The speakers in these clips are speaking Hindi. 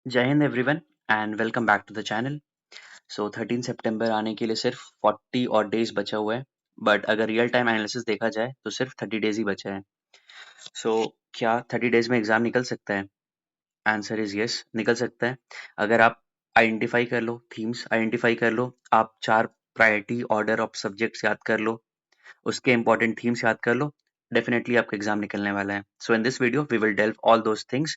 जय Hind everyone and welcome back to the channel. 13 सितंबर आने के लिए सिर्फ 40 और डेज बचा हुआ है, बट अगर रियल टाइम एनालिसिस देखा जाए तो सिर्फ 30 डेज ही बचा है। सो क्या 30 डेज में एग्जाम निकल सकता है? आंसर इज यस, निकल सकता है। अगर आप आइडेंटिफाई कर लो, थीम्स आइडेंटिफाई कर लो, आप 4 प्रायोरिटी ऑर्डर ऑफ सब्जेक्ट्स याद कर लो, उसके इंपॉर्टेंट थीम्स याद कर लो, डेफिनेटली आपका एग्जाम निकलने वाला है। So in this video we will delve all those things.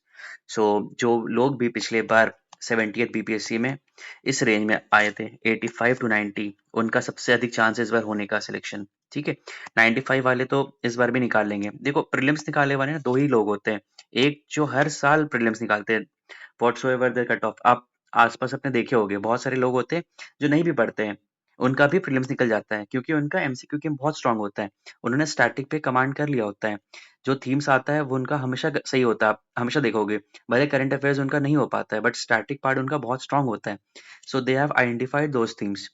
So जो लोग भी पिछले बार 70th बीपीएससी में इस रेंज में आए थे 85 टू 90, उनका सबसे अधिक चांस इस बार होने का सिलेक्शन। ठीक है, 95 वाले तो इस बार भी निकाल लेंगे। देखो, प्रीलिम्स निकालने वाले ना दो ही लोग होते हैं। एक जो हर साल प्रीलिम्स निकालते हैं, व्हाट्सोएवर द कट ऑफ, आप आसपास अपने देखे होंगे, बहुत सारे लोग होते हैं जो नहीं भी पढ़ते हैं, उनका भी प्रीलिम्स निकल जाता है क्योंकि उनका एमसीक्यू गेम बहुत स्ट्रांग होता है। उन्होंने स्टैटिक पे कमांड कर लिया होता है। जो थीम्स आता है वो उनका हमेशा सही होता है, आप हमेशा देखोगे। भले करंट अफेयर्स उनका नहीं हो पाता है, बट स्टैटिक पार्ट उनका बहुत स्ट्रांग होता है। So they have identified those themes.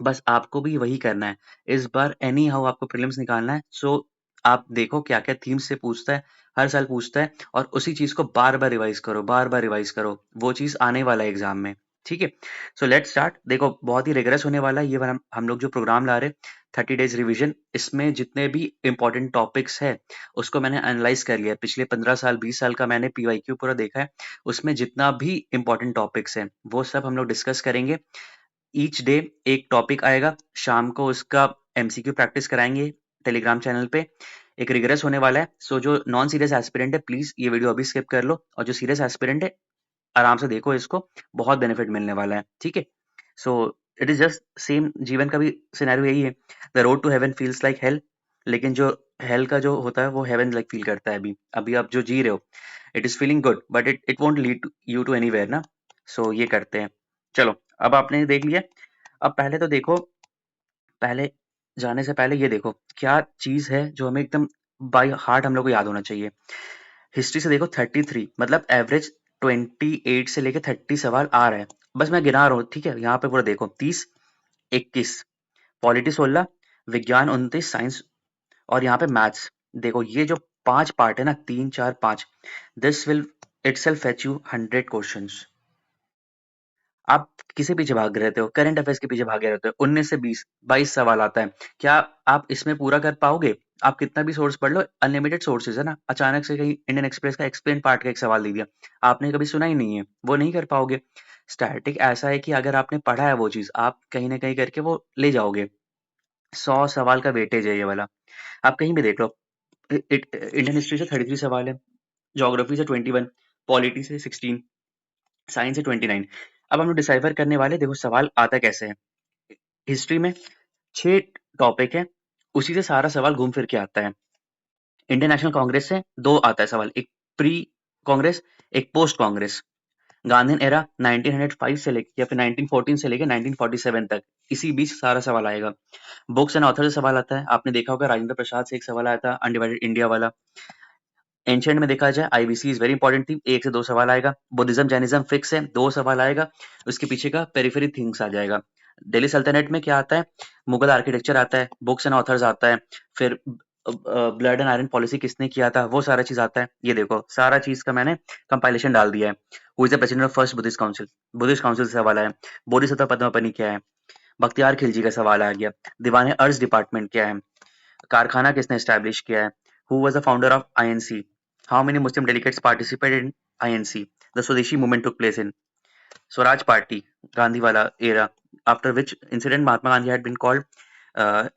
बस आपको भी वही करना है। इस बार एनी हाउ आपको प्रीलिम्स निकालना है। सो आप देखो क्या क्या थीम्स से पूछता है, हर साल पूछता है, और उसी चीज को बार बार रिवाइज करो, बार बार रिवाइज करो। वो चीज आने वाला है एग्जाम में। ठीक है, सो लेट्स स्टार्ट। देखो, बहुत ही रिगरस होने वाला है ये बार। हम लोग जो प्रोग्राम ला रहे, 30 डेज रिवीजन, इसमें जितने भी इंपॉर्टेंट टॉपिक्स है उसको मैंने एनालाइज कर लिया है। पिछले 15 साल 20 साल का मैंने पीवाईक्यू पूरा देखा है। उसमें जितना भी इंपॉर्टेंट टॉपिक्स है वो सब हम लोग डिस्कस करेंगे। ईच डे एक टॉपिक आएगा, शाम को उसका एमसीक्यू प्रैक्टिस कराएंगे टेलीग्राम चैनल पे। एक रिगरस होने वाला है। सो जो नॉन सीरियस एस्पिरेंट है, प्लीज ये वीडियो अभी स्किप कर लो, और जो सीरियस एस्पिरेंट है आराम से देखो इसको, बहुत बेनिफिट मिलने वाला है। ठीक है, so it is just same, जीवन का भी सिनेरियो यही है। The road to heaven feels like hell, लेकिन जो हेल का जो होता है वो हेवन लाइक फील करता है। अभी अभी आप जो जी रहे हो, it is feeling good, but it won't lead you to anywhere ना। सो ये करते हैं। चलो, अब आपने देख लिया। अब पहले तो देखो, पहले जाने से पहले ये देखो क्या चीज है जो हमें एकदम बाय हार्ट हम लोग को याद होना चाहिए। हिस्ट्री से देखो, 33 मतलब एवरेज 28 से लेके 30 सवाल आ रहे हैं। बस मैं गिना रहा हूँ, ठीक है। यहाँ पे पूरा देखो, 30, 21, पॉलिटी 16, विज्ञान 29, साइंस, और यहाँ पे मैथ्स। देखो ये जो 5 पार्ट है ना, 3 4 5, this will itself fetch you 100 questions. आप किसे पीछे भाग रहते हो? करंट अफेयर्स के पीछे भागे रहते हो। 19 से 20, 22 सवाल आता है। क्या आप इसमें पूरा कर पाओगे? आप कितना भी सोर्स पढ़ लो, अनलिमिटेड सोर्सेज है ना। अचानक से कहीं इंडियन एक्सप्रेस का एक्सप्लेन पार्ट का एक सवाल दे दिया, आपने कभी सुना ही नहीं है, वो नहीं कर पाओगे। स्टैटिक ऐसा है कि अगर आपने पढ़ा है वो चीज, आप कहीं ना कहीं करके वो ले जाओगे। 100 सवाल का वेटेज है ये वाला। आप कहीं भी देख लो। इंडियन हिस्ट्री से 33 सवाल है, ज्योग्राफी से 21, पॉलिटी से 16, साइंस से 29। अब हम लोग डिसाइफर करने वाले, देखो सवाल आता कैसे है। हिस्ट्री में 6 टॉपिक है, उसी से सारा सवाल घूम फिर के आता है। इंडियन नेशनल कांग्रेस से 2 आता है सवाल, एक प्री कांग्रेस, एक पोस्ट कांग्रेस। गांधीन एरा 1905 से लेके या फिर 1914 से लेके 1947 तक, इसी बीच सारा सवाल आएगा। बुक्स एंड ऑथर से सवाल आता है, आपने देखा होगा राजेंद्र प्रसाद से एक सवाल आया था, अनडिवाइडेड इंडिया वाला। एंशिएंट में देखा जाए, आईबीसी इज वेरी इंपॉर्टेंट थी, 1 से 2 सवाल आएगा। बुद्धिज्म जैनिज्म फिक्स है, 2 सवाल आएगा। उसके पीछे का पेरिफेरी थिंग्स आ जाएगा। दिल्ली सल्तनत में क्या आता है? मुगल आर्किटेक्चर आता है, बुक्स एंड ऑथर्स आता है, फिर ब्लड एंड आयरन पॉलिसी किसने किया था, वो सारा चीज आता है। ये देखो सारा चीज का मैंने कंपाइलेशन डाल दिया है। Who is the president of first Buddhist council, Buddhist council से सवाल आया। बोधिसत्व पद्मपनी क्या है, बख्तियार खिलजी का सवाल आ गया। दीवान अर्ज डिपार्टमेंट क्या है, कारखाना किसने एस्टैब्लिश किया है, who was the founder of INC, how many Muslim delegates participated in INC, the swadeshi movement took place in Swaraj party, Gandhi वाला era, after which incident Mahatma Gandhi had been called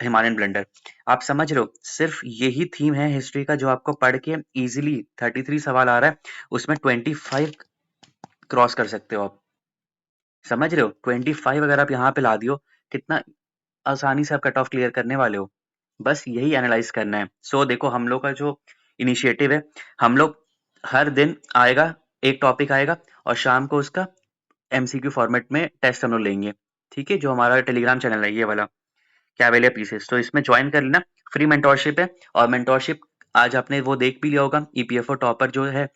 Himalayan blunder. आप समझ रहे हो, सिर्फ यही थीम है हिस्ट्री का जो आपको पढ़ के इजीली 33 सवाल आ रहा है, उसमें 25 क्रॉस कर सकते हो आप। समझ रहे हो, 25 अगर आप यहाँ पे ला दियो, कितना आसानी से आप कट ऑफ क्लियर करने वाले हो। बस यही एनालाइज करना है। सो देखो, हम लोग का जो इनिशिएटिव है, हम लोग हर दिन आएगा, एक टॉपिक आएगा, और शाम को उसका एमसीक्यू फॉर्मेट में टेस्ट हम लोग लेंगे। ठीक है, जो हमारा टेलीग्राम चैनल है ये वाला, कैवेलियर पीसेस, तो इसमें ज्वाइन कर लेना। फ्री मेंटोरशिप है, और मेंटोरशिप आज आपने वो देख भी लिया होगा, ईपीएफओ टॉपर जो है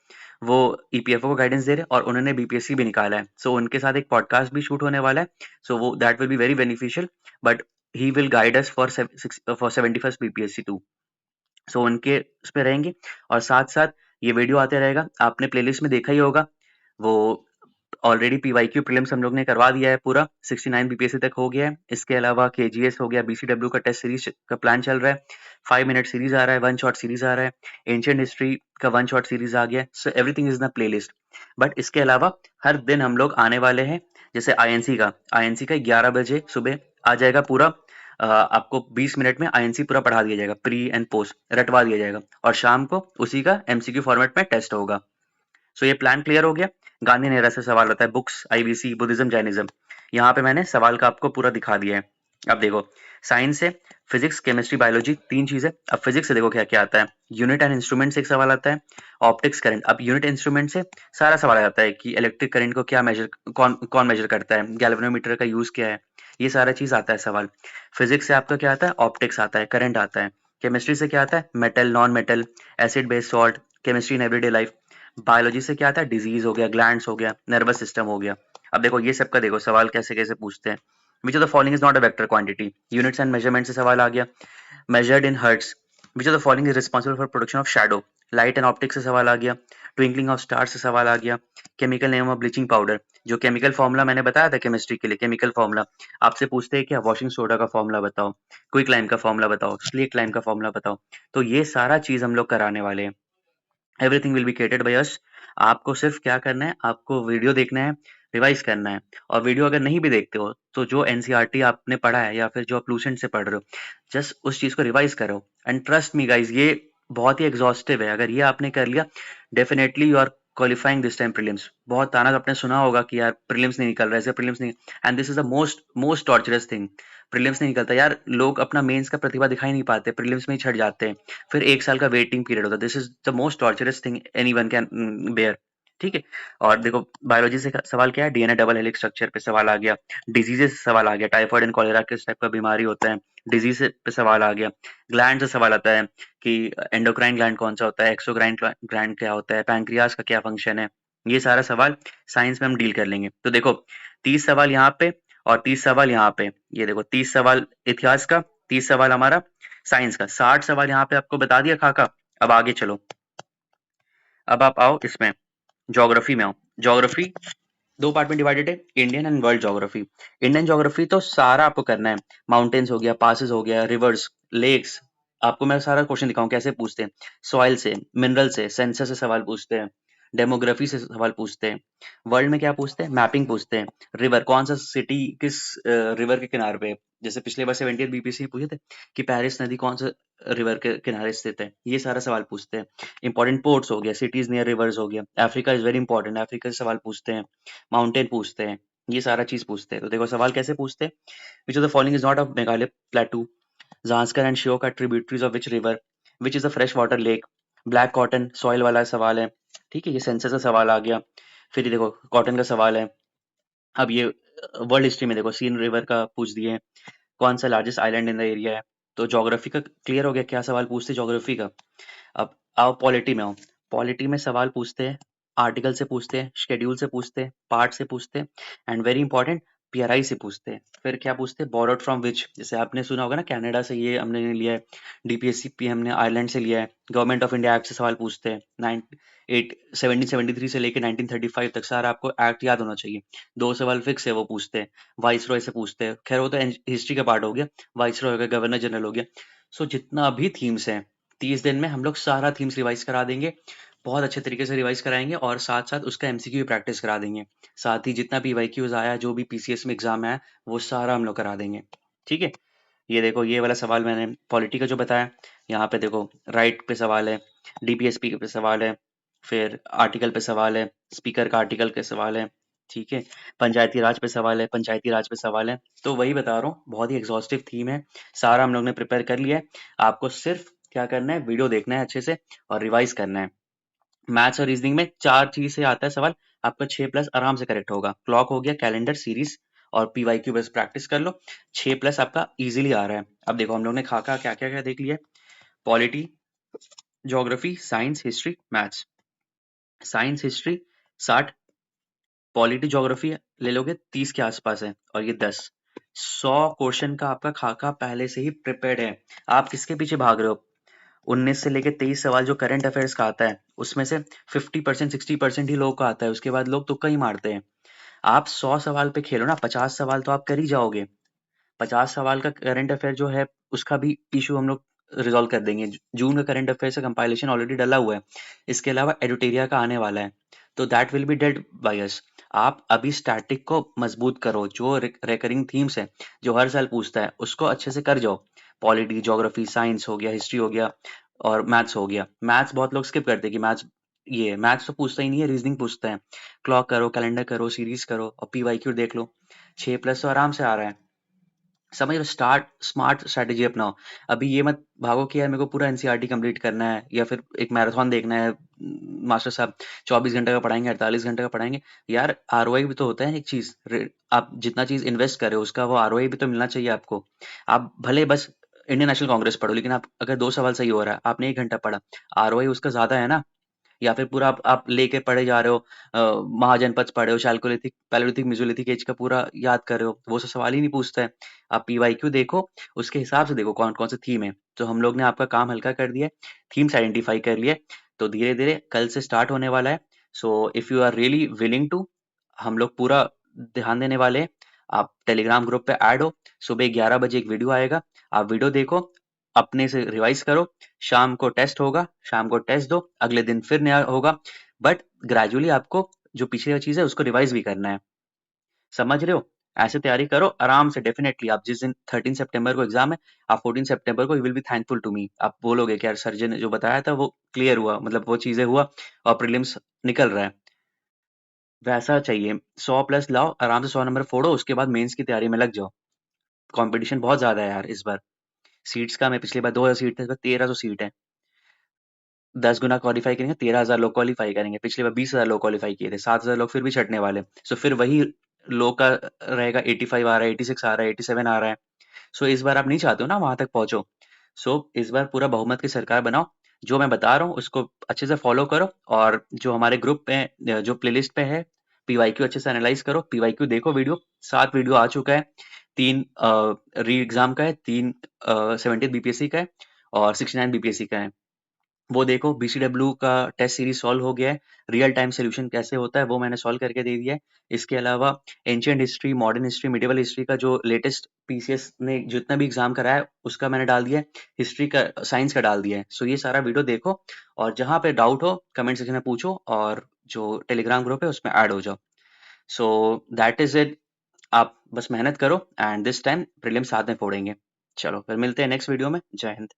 वो ईपीएफओ को गाइडेंस दे रहे हैं, और उन्होंने बीपीएससी भी निकाला है। सो उनके साथ एक पॉडकास्ट भी शूट होने वाला है। सो वो that will be very beneficial, but he will guide us for 71st BPSC 2। सो उनके उस पे रहेंगे, और साथ साथ ये वीडियो आते रहेगा। आपने प्लेलिस्ट में देखा ही होगा, वो ऑलरेडी पीवाईक्यू प्रीलिम्स हम लोग ने करवा दिया है पूरा, 69 बीपीएससी तक हो गया है। इसके अलावा केजीएस हो गया, बीसीडब्ल्यू का टेस्ट सीरीज का प्लान चल रहा है, 5 मिनट सीरीज आ रहा है, 1 शॉट सीरीज आ रहा है, एंशिएंट हिस्ट्री का 1 शॉट सीरीज आ गया। So everything is the playlist. But इसके अलावा हर दिन हम लोग आने वाले हैं, जैसे आईएनसी का 11 बजे सुबह आ जाएगा पूरा। आपको 20 मिनट में आईएनसी पूरा पढ़ा दिया जाएगा, प्री एंड पोस्ट रटवा दिया जाएगा, और शाम को उसी का एमसीक्यू फॉर्मेट में टेस्ट होगा। सो ये प्लान क्लियर हो गया। गांधी नेहरा से सवाल रहता है, बुक्स, आईबीसी, बुद्धिज्म, जैनिज्म। यहाँ पे मैंने सवाल का आपको पूरा दिखा दिया है। अब देखो, साइंस से फिजिक्स, केमिस्ट्री, बायोलॉजी 3 चीजें। अब फिजिक्स से देखो क्या क्या आता है। यूनिट एंड इंस्ट्रूमेंट से एक सवाल आता है, ऑप्टिक्स, करंट। अब यूनिट इंस्ट्रूमेंट से सारा सवाल आ जाता है कि इलेक्ट्रिक करंट को क्या मेजर, कौन मेजर करता है, गैल्वेनोमीटर का यूज क्या है, ये सारा चीज आता है सवाल। फिजिक्स से आपका क्या आता है, ऑप्टिक्स आता है, करंट आता है। केमिस्ट्री से क्या आता है, metal, non metal, acid, base, salt, chemistry in everyday life. Biology से क्या आता है, डिजीज हो गया, ग्लैंड्स हो गया, नर्वस सिस्टम हो गया। अब देखो ये सब का देखो सवाल कैसे कैसे पूछते हैं। Which of the following is not a vector quantity. Units and measurement से सवाल आ गया, measured in hertz. Which of the following is responsible for production of shadow. Light and optics से सवाल आ गया, ट्विंकलिंग ऑफ स्टार से सवाल आ गया, chemical name of bleaching powder. जो केमिकल फॉर्मूला मैंने बताया था केमिस्ट्री के लिए, केमिकल फॉर्मूला आपसे पूछते हैं क्या, वॉशिंग सोडा का फॉर्मूला बताओ, क्विक लाइम का फॉर्मूला बताओ, स्लीक लाइम का फॉर्मूला बताओ। तो ये सारा चीज हम लोग कराने वाले हैं। Everything will be created by us. आपको सिर्फ क्या करना है, आपको वीडियो देखना है, रिवाइज करना है। और वीडियो अगर नहीं भी देखते हो तो जो एनसीईआरटी आपने पढ़ा है या फिर जो आप लूसेंट से पढ़ रहे हो, जस्ट उस चीज को रिवाइज करो। एंड ट्रस्ट मी गाइज, ये बहुत ही एग्जॉस्टिव है। अगर ये आपने कर लिया, definitely you are qualifying this time prelims. बहुत ताना आपने सुना होगा कि यार प्रीलिम्स नहीं निकल रहा है, ऐसे प्रीलिम्स नहीं। And this is the most most torturous thing. Prelims नहीं निकलता यार, लोग अपना मेंस का प्रतिभा दिखा ही नहीं पाते, प्रीलिम्स में ही छट जाते हैं। फिर 1 साल का वेटिंग पीरियड होता है। This is the most torturous thing anyone can bear. ठीक है। और देखो बायोलॉजी से सवाल क्या है, डीएनए डबल हेलिक्स स्ट्रक्चर पे सवाल आ गया, डिजीजेस से सवाल आ गया, टाइफाइड एंड कॉलेरा किस टाइप का बीमारी होता है, डिजीज पे सवाल आ गया। ग्लैंड से सवाल आता है कि एंडोक्राइन ग्लैंड कौन सा होता है, एक्सोक्राइन ग्लैंड क्या होता है, पैंक्रियास का क्या फंक्शन है। ये सारा सवाल साइंस में हम डील कर लेंगे। तो देखो 30 सवाल यहाँ पे और 30 सवाल यहाँ पे। ये देखो 30 सवाल इतिहास का, 30 सवाल हमारा साइंस का, 60 सवाल यहाँ पे आपको बता दिया खाका। अब आगे चलो, अब आप आओ इसमें, ज्योग्राफी में आओ। ज्योग्राफी 2 पार्ट में डिवाइडेड है, Indian and world geography. Indian geography तो सारा आपको करना है, माउंटेन्स हो गया, पासेस हो गया, रिवर्स, लेक्स। आपको मैं सारा क्वेश्चन दिखाऊं कैसे पूछते हैं, सॉइल से, मिनरल से, सेंसर से सवाल पूछते हैं, डेमोग्राफी से सवाल पूछते हैं। वर्ल्ड में क्या पूछते हैं, मैपिंग पूछते हैं, रिवर कौन सा सिटी किस रिवर के किनारे पे है। जैसे पिछले बार 70 बीपीएससी में पूछे थे कि पेरिस नदी कौन सा रिवर के किनारे स्थित है, ये सारा सवाल पूछते हैं। इंपॉर्टेंट पोर्ट्स हो गया, सिटीज नियर रिवर्स हो गया, Africa is very important, Africa से सवाल पूछते हैं, माउंटेन पूछते हैं, ये सारा चीज पूछते हैं। तो देखो सवाल कैसे पूछते हैं, which of the following is not of Meghalaya plateau, Zanskar and Shyok are tributaries of which river, which is a fresh water lake. Black cotton soil वाला सवाल है, ठीक है, ये सेंसस का सवाल आ गया। फिर ये देखो कॉटन का सवाल है। अब ये वर्ल्ड हिस्ट्री में देखो सीन रिवर का पूछ दिए, कौन सा largest island in the area है। तो ज्योग्राफी का क्लियर हो गया क्या सवाल पूछते ज्योग्राफी का। अब आओ पॉलिटी में आओ। पॉलिटी में सवाल पूछते हैं, आर्टिकल से पूछते हैं, शेड्यूल से पूछते हैं, पार्ट से पूछते हैं, एंड वेरी इंपॉर्टेंट पीआरआई से पूछते हैं। फिर क्या पूछते हैं, बोरोड फ्रॉम विच। जैसे आपने सुना होगा ना, कनाडा से ये हमने लिया है, डीपीएससी हमने आयरलैंड से लिया है। गवर्नमेंट ऑफ इंडिया एक्ट से सवाल पूछते हैं, 1773 से लेकर 1935 तक सारा आपको एक्ट याद होना चाहिए। 2 सवाल फिक्स है वो पूछते हैं। वाइस रॉय से पूछते हैं, खैर वो तो हिस्ट्री का पार्ट हो गया, वाइस रॉय हो गया, गवर्नर जनरल हो गया। सो जितना भी थीम्स हैं 30 दिन में हम लोग सारा थीम्स रिवाइज करा देंगे, बहुत अच्छे तरीके से रिवाइज कराएंगे, और साथ साथ उसका एमसीक्यू भी प्रैक्टिस करा देंगे। साथ ही जितना भी वाईक्यूज आया, जो भी पीसीएस में एग्जाम आया, वो सारा हम लोग करा देंगे। ठीक है। ये देखो ये वाला सवाल मैंने पॉलिटी का जो बताया, यहाँ पे देखो राइट पे सवाल है, डीपीएसपी पे सवाल है, फिर आर्टिकल पे सवाल है, स्पीकर का आर्टिकल के सवाल है, ठीक है, पंचायती राज पे सवाल है, पंचायती राज पे सवाल है। तो वही बता रहा हूँ, बहुत ही एग्जॉस्टिव थीम है, सारा हम लोग ने प्रिपेयर कर लिया है। आपको सिर्फ क्या करना है, वीडियो देखना है अच्छे से और रिवाइज करना है। मैथ्स और रीजनिंग में 4 चीज से आता है सवाल, आपका 6+ आराम से करेक्ट होगा। क्लॉक हो गया, कैलेंडर, सीरीज और पीवाईक्यू बस प्रैक्टिस कर लो, 6+ आपका इजीली आ रहा है। अब देखो हम लोग ने खाका क्या क्या क्या देख लिया, polity, geography, science, history, maths. Science history 60, polity geography ले लोगे 30 के आसपास है, और ये 10। 100 क्वेश्चन का आपका खाका पहले से ही प्रिपेयर्ड है। आप किसके पीछे भाग रहे हो, 19 से लेके 23 सवाल जो करंट अफेयर्स का आता है, उसमें से 50% 60% ही लोगों का आता है, उसके बाद लोग तुक्का ही मारते हैं। आप 100 सवाल पे खेलो ना, 50 सवाल तो आप कर ही जाओगे। 50 सवाल का करंट अफेयर जो है उसका भी इशू हम लोग रिजॉल्व कर देंगे। जून का करंट अफेयर का कंपाइलेशन ऑलरेडी डला हुआ है। इसके अलावा एडुटेरिया का आने वाला है, तो that will be dead by us. आप अभी स्टैटिक को मजबूत करो, जो रिकरिंग थीम्स है, जो हर साल पूछता है, उसको अच्छे से कर जाओ। पॉलिटी, ज्योग्राफी, साइंस हो गया, हिस्ट्री हो गया और मैथ्स हो गया। मैथ्स बहुत लोग स्किप करते हैं कि मैथ्स तो पूछता ही नहीं है, रीजनिंग पूछता है। क्लॉक करो, कैलेंडर करो, सीरीज करो और पीवाईक्यू देख लो। 6+ तो आराम से आ रहा है। समझ लो, स्मार्ट स्ट्रैटेजी अपनाओ। अभी ये मत भागो कि यार मेरे को पूरा एनसीईआरटी कंप्लीट करना है या फिर एक मैराथन देखना है। मास्टर साहब 24 घंटे का पढ़ाएंगे, 48 घंटे का पढ़ाएंगे। यार आरओआई भी तो होता है एक चीज। आप जितना चीज इन्वेस्ट करे उसका वो आरओआई भी तो मिलना चाहिए आपको। आप भले बस इंडियन नेशनल कांग्रेस पढ़ो, लेकिन आप अगर 2 सवाल सही हो रहा है, आपने 1 घंटा पढ़ा, आरओआई उसका ज्यादा है ना। या फिर पूरा आप लेके पढ़े जा रहे हो, महाजनपद पढ़े हो, चाल्कोलिथिक, पैलियोलिथिक, मेसोलिथिक एज का पूरा याद कर रहे हो, वो सब सवाल ही नहीं पूछता है। आप पीवाईक्यू देखो, उसके हिसाब से देखो कौन कौन से थीम है। तो हम लोग ने आपका काम हल्का कर दिया है, थीम्स आइडेंटिफाई कर लिए। तो धीरे धीरे कल से स्टार्ट होने वाला है। So if you are really willing to, हम लोग पूरा ध्यान देने वाले हैं। आप टेलीग्राम ग्रुप पे ऐड हो। सुबह 11 बजे एक वीडियो आएगा, आप वीडियो देखो, अपने से रिवाइज करो। शाम को टेस्ट होगा, शाम को टेस्ट दो, अगले दिन फिर नया होगा। बट ग्रेजुअली आपको जो पिछली चीज है उसको रिवाइज भी करना है। समझ रहे हो? ऐसे तैयारी करो आराम से। डेफिनेटली आप जिस दिन 13 सितंबर को एग्जाम है, आप 14 सितंबर को you will be thankful to me. आप बोलोगे कि यार सर जी ने जो बताया था वो क्लियर हुआ, मतलब वो चीजें हुआ और प्रीलिम्स निकल रहा है। वैसा चाहिए। 100+ लाओ, आराम से 100 नंबर फोड़ो, उसके बाद मेंस की तैयारी में लग जाओ। कंपटीशन बहुत ज्यादा है यार इस बार। सीट्स का, मैं पिछली बार 2000 सीट थे, इस बार 1300 सीट है। 10 गुना क्वालिफाई करेंगे, 13,000 लोग क्वालिफाई करेंगे। पिछले बार 20,000 लोग क्वालिफाई किए थे, 7,000 लोग फिर भी छटने वाले। सो फिर वही लोग का रहेगा, 85 आ रहा है, 86 आ रहा है, 87 आ रहा है। सो इस बार आप नहीं चाहते हो ना वहां तक पहुंचो। सो इस बार पूरा बहुमत की सरकार बनाओ। जो मैं बता रहा हूँ उसको अच्छे से फॉलो करो। और जो हमारे ग्रुप पे, जो प्लेलिस्ट पे है, पीवाईक्यू अच्छे से एनालाइज करो, पीवाईक्यू देखो वीडियो। 7 वीडियो आ चुका है। 3 री एग्जाम का है, 3 70 बीपीएससी का है और 69 बीपीएससी का है। वो देखो। बीसीडब्ल्यू का टेस्ट सीरीज सॉल्व हो गया है। रियल टाइम सोल्यूशन कैसे होता है वो मैंने सॉल्व करके दे दिया है। इसके अलावा ancient history, modern history, medieval history का जो लेटेस्ट पीसीएस ने जितना भी एग्जाम कराया है उसका मैंने डाल दिया है। हिस्ट्री का, साइंस का डाल दिया है। सो ये सारा वीडियो देखो और जहां पे डाउट हो कमेंट सेक्शन में पूछो और जो टेलीग्राम ग्रुप है उसमें ऐड हो जाओ। So that is it. आप बस मेहनत करो एंड दिस टाइम प्रीलिम्स साथ में फोड़ेंगे। चलो फिर मिलते हैं नेक्स्ट वीडियो में। जय हिंद।